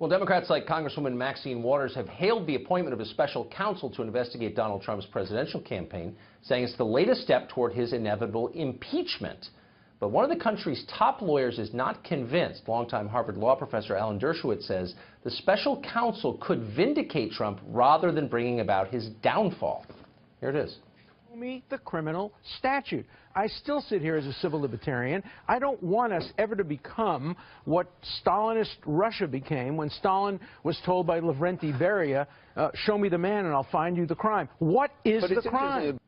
Well, Democrats like Congresswoman Maxine Waters have hailed the appointment of a special counsel to investigate Donald Trump's presidential campaign, saying it's the latest step toward his inevitable impeachment. But one of the country's top lawyers is not convinced. Longtime Harvard law professor Alan Dershowitz says the special counsel could vindicate Trump rather than bringing about his downfall. Here it is. Me the criminal statute. I still sit here as a civil libertarian. I don't want us ever to become what Stalinist Russia became when Stalin was told by Lavrenti Beria, show me the man and I'll find you the crime. What is the crime?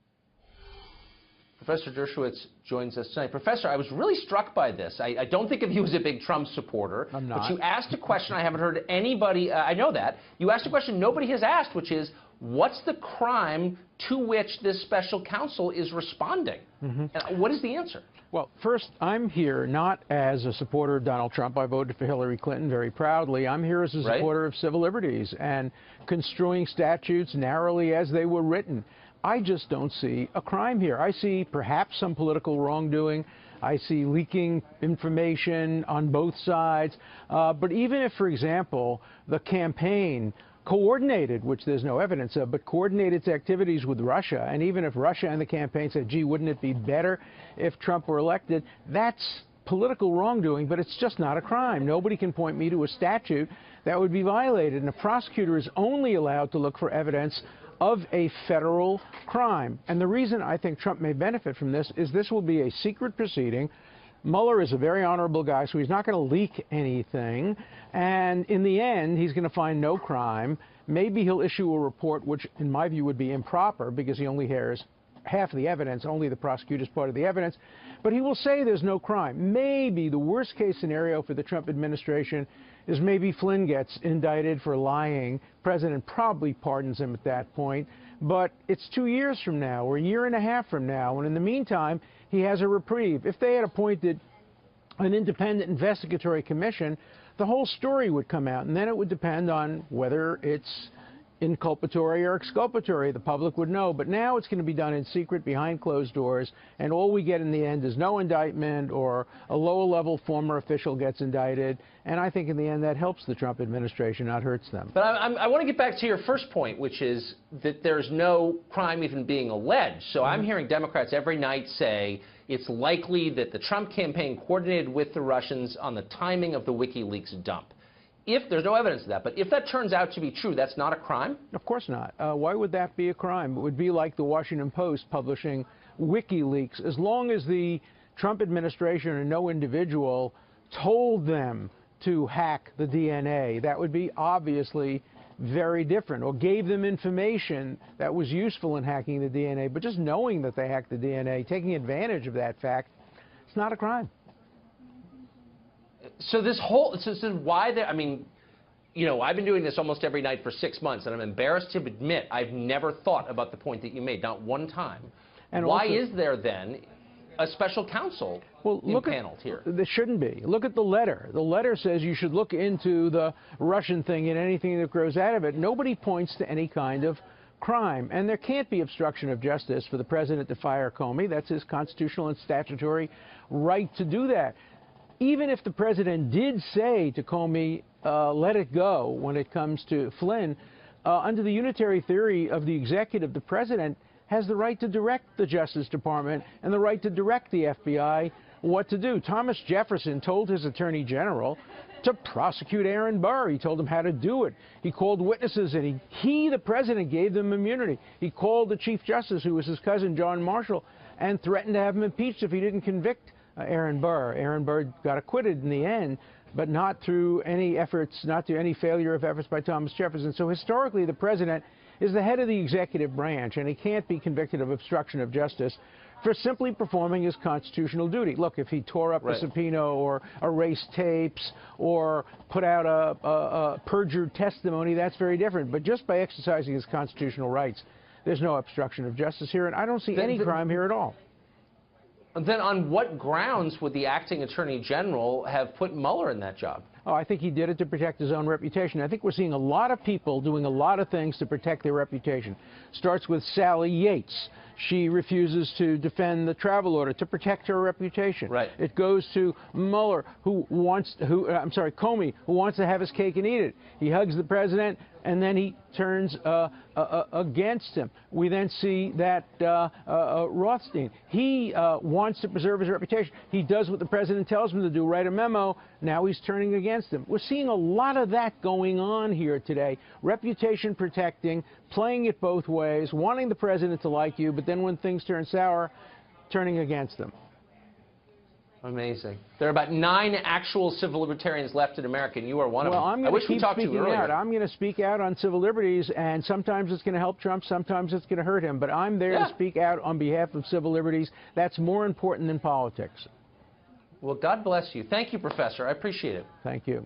Professor Dershowitz joins us tonight. Professor, I was really struck by this. I don't think of you as a big Trump supporter. I'm not. But you asked a question I haven't heard anybody, I know that. You asked a question nobody has asked, which is, what's the crime to which this special counsel is responding? And what is the answer? Well, first, I'm here not as a supporter of Donald Trump. I voted for Hillary Clinton very proudly. I'm here as a supporter of civil liberties and construing statutes narrowly as they were written. I just don't see a crime here. I see perhaps some political wrongdoing. I see leaking information on both sides. But even if, for example, the campaign coordinated, which there's no evidence of, but coordinated its activities with Russia, and even if Russia and the campaign said, gee, wouldn't it be better if Trump were elected, that's political wrongdoing, but it's just not a crime. Nobody can point me to a statute that would be violated, and a prosecutor is only allowed to look for evidence of a federal crime. And the reason I think Trump may benefit from this is this will be a secret proceeding. Mueller is a very honorable guy, so he's not going to leak anything. And in the end, he's going to find no crime. Maybe he'll issue a report, which in my view would be improper because he only hears half of the evidence, only the prosecutor's part of the evidence. But he will say there's no crime. Maybe the worst case scenario for the Trump administration is maybe Flynn gets indicted for lying. The president probably pardons him at that point. But it's 2 years from now or a year and a half from now. And in the meantime, he has a reprieve. If they had appointed an independent investigatory commission, the whole story would come out. And then it would depend on whether it's inculpatory or exculpatory. The public would know. But now it's going to be done in secret behind closed doors. And all we get in the end is no indictment or a lower-level former official gets indicted. And I think in the end that helps the Trump administration, not hurts them. But I want to get back to your first point, which is that there's no crime even being alleged. So I'm hearing Democrats every night say it's likely that the Trump campaign coordinated with the Russians on the timing of the WikiLeaks dump. If there's no evidence of that, but if that turns out to be true, that's not a crime? Of course not. Why would that be a crime? It would be like the Washington Post publishing WikiLeaks. As long as the Trump administration or no individual told them to hack the DNA, that would be obviously very different, or gave them information that was useful in hacking the DNA. But just knowing that they hacked the DNA, taking advantage of that fact, it's not a crime. So this is why I mean, you know, I've been doing this almost every night for 6 months, and I'm embarrassed to admit I've never thought about the point that you made, not one time. And why is there then a special counsel impaneled here? There shouldn't be. Look at the letter. The letter says you should look into the Russian thing and anything that grows out of it. Nobody points to any kind of crime. And there can't be obstruction of justice for the president to fire Comey. That's his constitutional and statutory right to do that. Even if the president did say to Comey, let it go when it comes to Flynn, under the unitary theory of the executive, the president has the right to direct the Justice Department and the right to direct the FBI what to do. Thomas Jefferson told his attorney general to prosecute Aaron Burr. He told him how to do it. He called witnesses, and he, the president, gave them immunity. He called the Chief Justice, who was his cousin, John Marshall, and threatened to have him impeached if he didn't convict Aaron Burr. Aaron Burr got acquitted in the end, but not through any efforts, not through any failure of efforts by Thomas Jefferson. So historically, the president is the head of the executive branch, and he can't be convicted of obstruction of justice for simply performing his constitutional duty. Look, if he tore up a subpoena or erased tapes or put out a perjured testimony, that's very different. But just by exercising his constitutional rights, there's no obstruction of justice here, and I don't see any crime here at all. Then on what grounds would the acting attorney general have put Mueller in that job? Oh, I think he did it to protect his own reputation. I think we're seeing a lot of people doing a lot of things to protect their reputation. Starts with Sally Yates. She refuses to defend the travel order to protect her reputation. Right. It goes to Comey, who wants to have his cake and eat it. He hugs the president, and then he turns against him. We then see that Rothstein, he wants to preserve his reputation. He does what the president tells him to do, write a memo. Now he's turning against him. We're seeing a lot of that going on here today. Reputation protecting, playing it both ways, wanting the president to like you, but then when things turn sour, turning against them. Amazing. There are about 9 actual civil libertarians left in America, and you are one of them. Well, I'm going to keep speaking out. I'm going to speak out on civil liberties, and sometimes it's going to help Trump, sometimes it's going to hurt him. But I'm there to speak out on behalf of civil liberties. That's more important than politics. Well, God bless you. Thank you, Professor. I appreciate it. Thank you.